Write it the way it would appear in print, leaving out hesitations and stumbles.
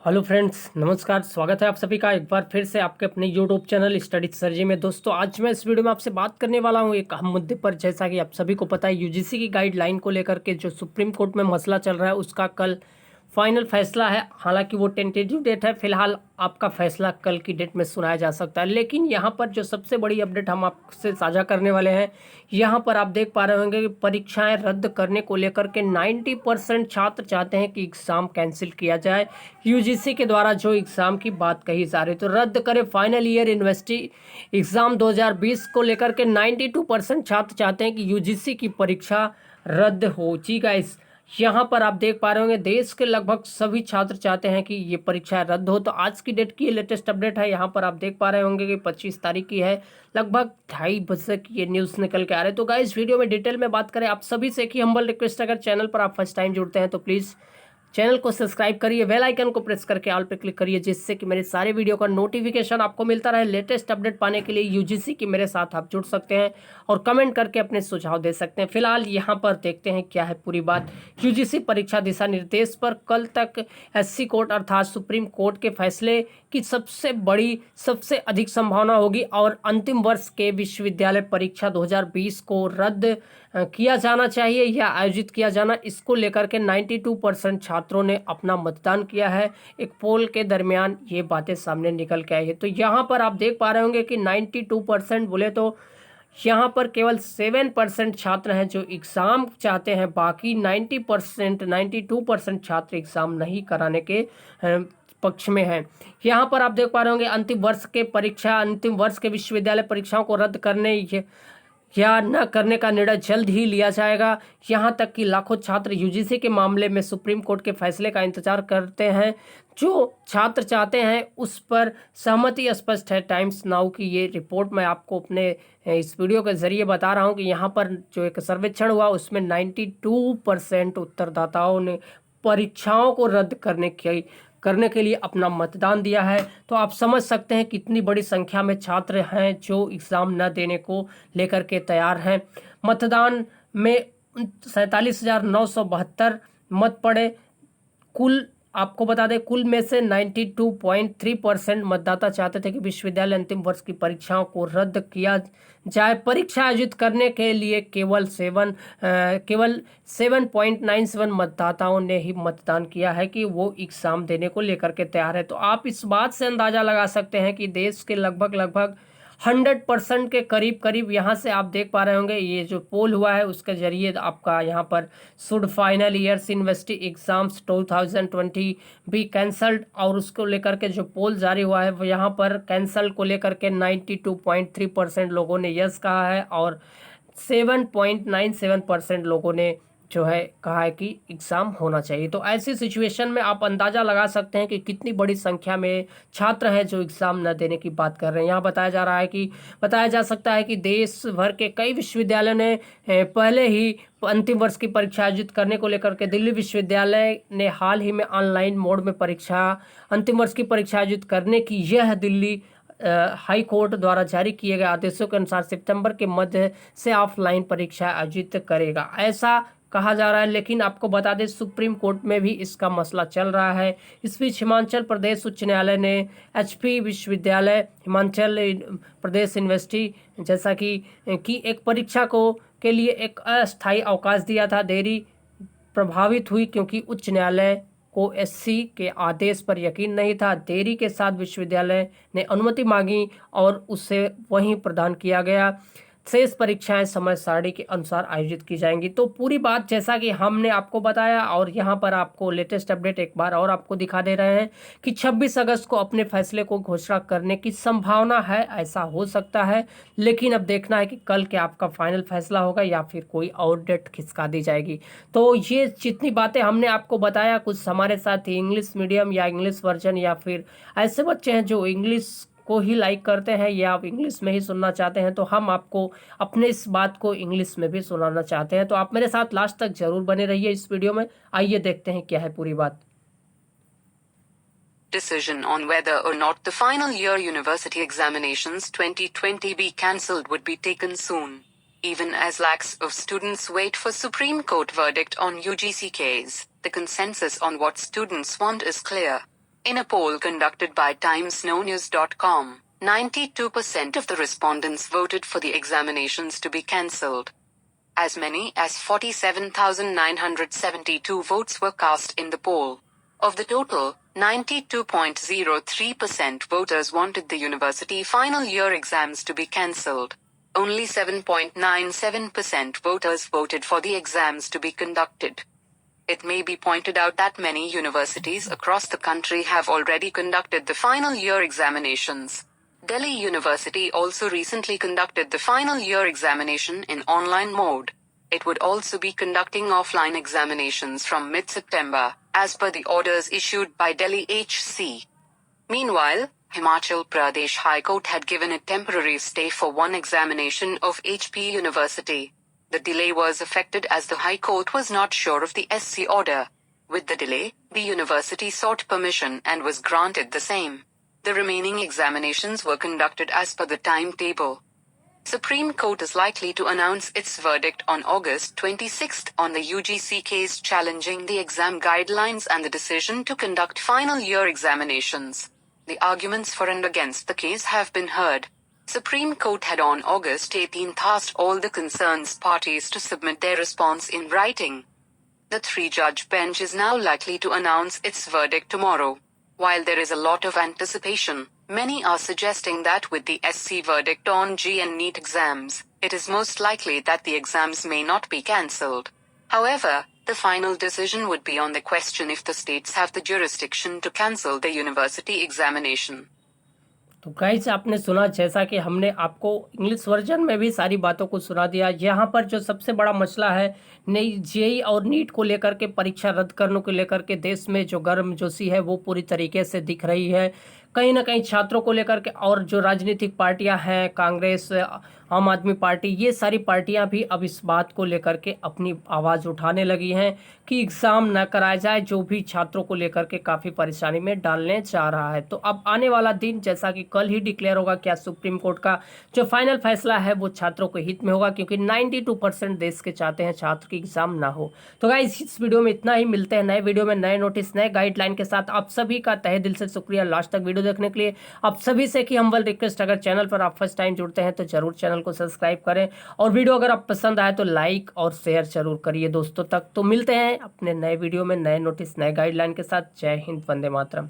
Hello friends, नमस्कार। स्वागत है आप सभी का एक बार फिर से आपके अपने यूट्यूब चैनल स्टडी सरजी में। दोस्तों, आज मैं इस वीडियो में आपसे बात करने वाला हूं एक अहम मुद्दे पर। जैसा कि आप सभी को पता है, यूजीसी की गाइडलाइन को लेकर के जो सुप्रीम कोर्ट में मसला चल रहा है, उसका कल फाइनल फैसला है। हालांकि वो टेंटेटिव डेट है, फिलहाल आपका फैसला कल की डेट में सुनाया जा सकता है। लेकिन यहाँ पर जो सबसे बड़ी अपडेट हम आपसे साझा करने वाले हैं, यहाँ पर आप देख पा रहे होंगे कि परीक्षाएं रद्द करने को लेकर के 90% छात्र चाहते हैं कि एग्ज़ाम कैंसिल किया जाए। यूजीसी के द्वारा जो एग्ज़ाम की बात कही जा रही, तो रद्द करें फाइनल ईयर यूनिवर्सिटी एग्ज़ाम 2020 को लेकर के 92% छात्र चाहते हैं कि यूजीसी की परीक्षा रद्द हो। जी गाइस, यहाँ पर आप देख पा रहे होंगे देश के लगभग सभी छात्र चाहते हैं कि ये परीक्षा रद्द हो। तो आज की डेट की ये लेटेस्ट अपडेट है। यहाँ पर आप देख पा रहे होंगे कि 25 तारीख की है, लगभग 2:30 की ये न्यूज़ निकल के आ रहे हैं। तो गाइस, वीडियो में डिटेल में बात करें, आप सभी से एक ही हम्बल रिक्वेस्ट, अगर चैनल पर आप फर्स्ट टाइम जुड़ते हैं तो प्लीज़ चैनल को सब्सक्राइब करिए, बेल आइकन को प्रेस करके ऑल पे क्लिक करिए, जिससे कि मेरे सारे वीडियो का नोटिफिकेशन आपको मिलता रहे। लेटेस्ट अपडेट पाने के लिए यूजीसी की मेरे साथ आप जुड़ सकते हैं और कमेंट करके अपने सुझाव दे सकते हैं। फिलहाल यहाँ पर देखते हैं क्या है पूरी बात। यूजीसी परीक्षा दिशा निर्देश पर कल तक एससी कोर्ट अर्थात सुप्रीम कोर्ट के फैसले की सबसे अधिक संभावना होगी और अंतिम वर्ष के विश्वविद्यालय परीक्षा 2020 को रद्द किया जाना चाहिए या आयोजित किया जाना, इसको लेकर के 92% छात्रों ने अपना मतदान किया है। एक पोल के दरमियान ये बातें सामने निकल के आई है। तो यहाँ पर आप देख पा रहे होंगे कि 92% बोले तो यहाँ पर केवल 7% छात्र हैं जो एग्ज़ाम चाहते हैं, बाकी 92% छात्र एग्ज़ाम नहीं कराने के पक्ष में हैं। यहाँ पर आप देख पा रहे होंगे अंतिम वर्ष के विश्वविद्यालय परीक्षाओं को रद्द करने या न करने का निर्णय जल्द ही लिया जाएगा। यहाँ तक कि लाखों छात्र यूजीसी के मामले में सुप्रीम कोर्ट के फैसले का इंतजार करते हैं। जो छात्र चाहते हैं उस पर सहमति स्पष्ट है। टाइम्स नाउ की ये रिपोर्ट मैं आपको अपने इस वीडियो के जरिए बता रहा हूँ कि यहाँ पर जो एक सर्वेक्षण हुआ उसमें 92% उत्तरदाताओं ने परीक्षाओं को रद्द करने के लिए अपना मतदान दिया है। तो आप समझ सकते हैं कितनी बड़ी संख्या में छात्र हैं जो एग्ज़ाम न देने को लेकर के तैयार हैं। मतदान में 47,972 मत पड़े। कुल आपको बता दें, कुल में से 92.3% मतदाता चाहते थे कि विश्वविद्यालय अंतिम वर्ष की परीक्षाओं को रद्द किया जाए। परीक्षा आयोजित करने के लिए केवल 7.97 मतदाताओं ने ही मतदान किया है कि वो एग्ज़ाम देने को लेकर के तैयार है। तो आप इस बात से अंदाज़ा लगा सकते हैं कि देश के लगभग 100% के करीब यहाँ से आप देख पा रहे होंगे, ये जो पोल हुआ है उसके जरिए आपका यहाँ पर should final years university exams 2020 be cancelled, और उसको लेकर के जो पोल जारी हुआ है वो यहाँ पर कैंसल को लेकर के 92.3% लोगों ने यस कहा है और 7.97% लोगों ने जो है कहा है कि एग्ज़ाम होना चाहिए। तो ऐसी सिचुएशन में आप अंदाज़ा लगा सकते हैं कि कितनी बड़ी संख्या में छात्र हैं जो एग्ज़ाम न देने की बात कर रहे हैं। यहाँ बताया जा सकता है कि देश भर के कई विश्वविद्यालयों ने पहले ही अंतिम वर्ष की परीक्षा आयोजित करने को लेकर के दिल्ली विश्वविद्यालय ने हाल ही में ऑनलाइन मोड में अंतिम वर्ष की परीक्षा आयोजित करने की यह दिल्ली हाई कोर्ट द्वारा जारी किए गए आदेशों के अनुसार सितंबर के मध्य से ऑफलाइन परीक्षा आयोजित करेगा, ऐसा कहा जा रहा है। लेकिन आपको बता दें, सुप्रीम कोर्ट में भी इसका मसला चल रहा है। इस बीच हिमाचल प्रदेश उच्च न्यायालय ने एचपी विश्वविद्यालय हिमाचल प्रदेश यूनिवर्सिटी जैसा कि एक परीक्षा के लिए एक अस्थायी अवकाश दिया था। देरी प्रभावित हुई क्योंकि उच्च न्यायालय को एससी के आदेश पर यकीन नहीं था। देरी के साथ विश्वविद्यालय ने अनुमति मांगी और उसे वहीं प्रदान किया गया। शेष परीक्षाएं समय सारणी के अनुसार आयोजित की जाएंगी। तो पूरी बात जैसा कि हमने आपको बताया, और यहाँ पर आपको लेटेस्ट अपडेट एक बार और आपको दिखा दे रहे हैं कि 26 अगस्त को अपने फैसले को घोषणा करने की संभावना है। ऐसा हो सकता है, लेकिन अब देखना है कि कल क्या आपका फाइनल फैसला होगा या फिर कोई और डेट खिसका दी जाएगी। तो ये जितनी बातें हमने आपको बताया, कुछ हमारे साथ ही इंग्लिश मीडियम या इंग्लिश वर्जन या फिर ऐसे बच्चे हैं जो इंग्लिश को ही लाइक करते हैं या आप इंग्लिश में ही सुनना चाहते हैं, तो हम आपको अपने इस बात को इंग्लिश में भी सुनाना चाहते हैं। तो आप मेरे साथ लास्ट तक जरूर बने रहिए इस वीडियो में। आइए देखते हैं क्या है पूरी बात। Decision on whether or not the final year university examinations 2020 be cancelled would be taken soon, even as lakhs of students wait for Supreme Court verdict on UGC case. The consensus on what students want is clear. In a poll conducted by TimesNowNews.com, 92% of the respondents voted for the examinations to be cancelled. As many as 47,972 votes were cast in the poll. Of the total, 92.03% voters wanted the university final year exams to be cancelled. Only 7.97% voters voted for the exams to be conducted. It may be pointed out that many universities across the country have already conducted the final year examinations. Delhi University also recently conducted the final year examination in online mode. It would also be conducting offline examinations from mid-September, as per the orders issued by Delhi HC. Meanwhile, Himachal Pradesh High Court had given a temporary stay for one examination of HP University. The delay was affected as the High Court was not sure of the SC order. With the delay, the university sought permission and was granted the same. The remaining examinations were conducted as per the timetable. Supreme Court is likely to announce its verdict on August 26 on the UGC case challenging the exam guidelines and the decision to conduct final year examinations. The arguments for and against the case have been heard. Supreme Court had on August 18 asked all the concerned parties to submit their response in writing. The three-judge bench is now likely to announce its verdict tomorrow. While there is a lot of anticipation, many are suggesting that with the SC verdict on JEE and NEET exams, it is most likely that the exams may not be cancelled. However, the final decision would be on the question if the states have the jurisdiction to cancel the university examination. तो guys आपने सुना, जैसा कि हमने आपको English version में भी सारी बातों को सुना दिया। यहाँ पर जो सबसे बड़ा मसला है नई जेई और नीट को लेकर के, परीक्षा रद्द करने को लेकर के देश में जो गर्मजोशी है वो पूरी तरीके से दिख रही है। कहीं ना कहीं छात्रों को लेकर के और जो राजनीतिक पार्टियां हैं, कांग्रेस, आम आदमी पार्टी, ये सारी पार्टियां भी अब इस बात को लेकर के अपनी आवाज़ उठाने लगी हैं कि एग्ज़ाम न कराया जाए, जो भी छात्रों को लेकर के काफ़ी परेशानी में डालने जा रहा है। तो अब आने वाला दिन जैसा कि कल ही डिक्लेयर होगा, क्या सुप्रीम कोर्ट का जो फाइनल फैसला है वो छात्रों के हित में होगा, क्योंकि 92% देश के चाहते हैं छात्र की एग्ज़ाम ना हो। तो गाइस इस वीडियो में इतना ही, मिलते हैं नए वीडियो में नए नोटिस, नए गाइडलाइन के साथ। आप सभी का तहे दिल से शुक्रिया लास्ट तक वीडियो देखने के लिए। आप सभी से कि हम्बल रिक्वेस्ट, अगर चैनल पर आप फर्स्ट टाइम जुड़ते हैं तो जरूर चैनल को सब्सक्राइब करें, और वीडियो अगर आप पसंद आए तो लाइक और शेयर जरूर करिए दोस्तों तक। तो मिलते हैं अपने नए वीडियो में नए नोटिस, नए गाइडलाइन के साथ। जय हिंद, वंदे मातरम।